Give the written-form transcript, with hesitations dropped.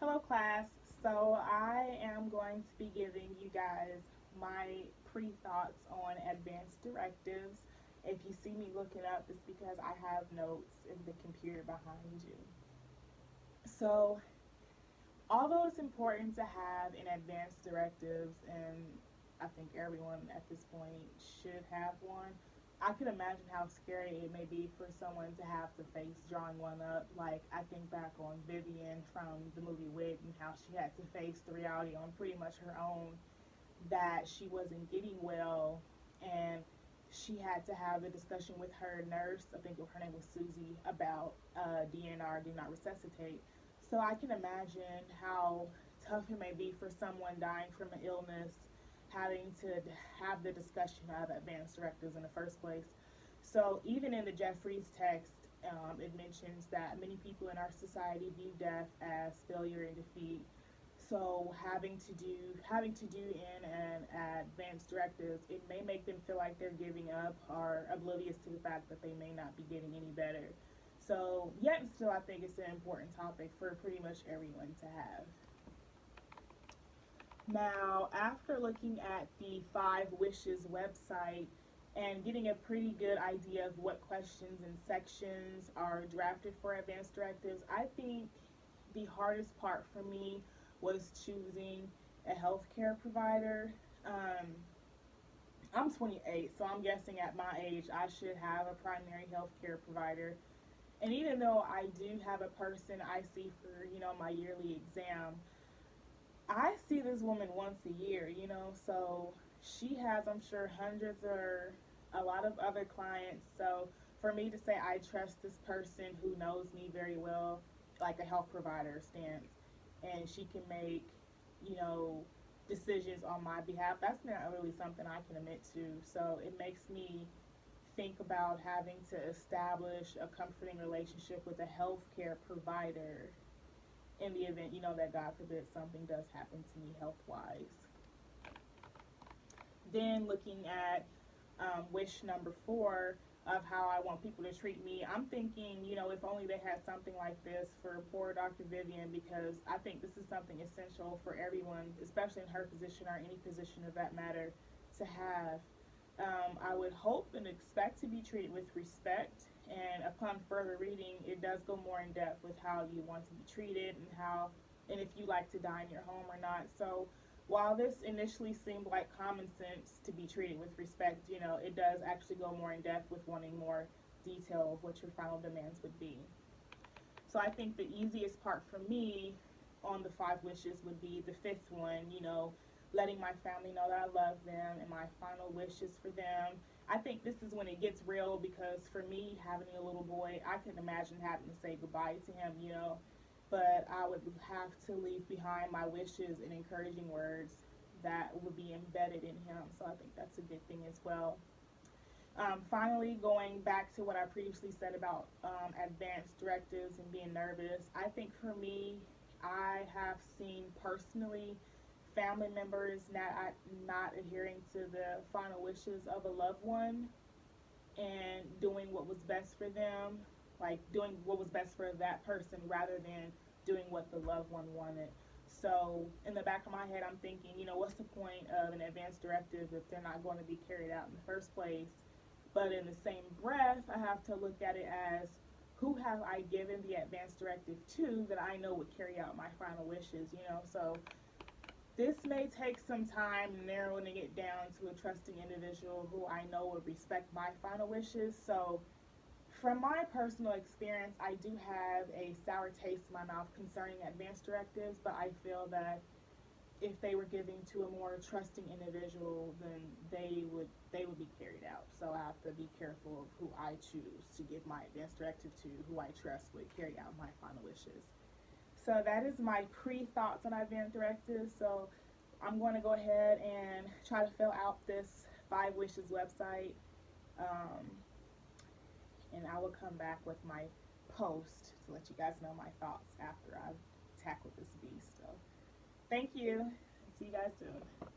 Hello, class. So, I am going to be giving you guys my pre thoughts on advanced directives. If you see me looking up, it's because I have notes in the computer behind you. So, although it's important to have an advanced directives, and I think everyone at this point should have one, I can imagine how scary it may be for someone to have to face drawing one up. Like, I think back on Vivian from the movie Wit and how she had to face the reality on pretty much her own that she wasn't getting well, and she had to have a discussion with her nurse. I think her name was Susie about DNR, do not resuscitate. So I can imagine how tough it may be for someone dying from an illness, having to have the discussion of advanced directives in the first place. So even in the Jeffries text, it mentions that many people in our society view death as failure and defeat. So having to do in an advanced directives, it may make them feel like they're giving up or oblivious to the fact that they may not be getting any better. So yet and still, I think it's an important topic for pretty much everyone to have. Now, after looking at the Five Wishes website and getting a pretty good idea of what questions and sections are drafted for advanced directives, I think the hardest part for me was choosing a healthcare provider. Um, I'm 28, so I'm guessing at my age I should have a primary healthcare provider. And even though I do have a person I see for, my yearly exam, I see this woman once a year, so she has, I'm sure, hundreds or a lot of other clients. So for me to say I trust this person who knows me very well, like a health provider stance, and she can make, you know, decisions on my behalf, that's not really something I can admit to. So it makes me think about having to establish a comforting relationship with a healthcare provider in the event, that God forbid something does happen to me health wise. Then looking at wish number 4 of how I want people to treat me, I'm thinking, if only they had something like this for poor Dr. Vivian, because I think this is something essential for everyone, especially in her position or any position of that matter, to have. I would hope and expect to be treated with respect. And upon further reading, it does go more in depth with how you want to be treated and if you like to die in your home or not. So while this initially seemed like common sense to be treated with respect, it does actually go more in depth with wanting more detail of what your final demands would be. So I think the easiest part for me on the 5 wishes would be the fifth one, letting my family know that I love them and my final wishes for them. I think this is when it gets real because for me, having a little boy, I couldn't imagine having to say goodbye to him, but I would have to leave behind my wishes and encouraging words that would be embedded in him. So I think that's a good thing as well. Finally, going back to what I previously said about advanced directives and being nervous, I think for me, I have seen personally family members not adhering to the final wishes of a loved one and doing what was best for them, like doing what was best for that person rather than doing what the loved one wanted. So in the back of my head, I'm thinking, what's the point of an advanced directive if they're not going to be carried out in the first place? But in the same breath, I have to look at it as who have I given the advanced directive to that I know would carry out my final wishes. So this may take some time narrowing it down to a trusting individual who I know would respect my final wishes. So from my personal experience, I do have a sour taste in my mouth concerning advanced directives, but I feel that if they were given to a more trusting individual, then they would be carried out. So I have to be careful of who I choose to give my advanced directive to, who I trust would carry out my final wishes. So that is my pre-thoughts on advanced directives. So I'm going to go ahead and try to fill out this 5 wishes website, um, and I will come back with my post to let you guys know my thoughts after I've tackled this beast. So thank you. See you guys soon.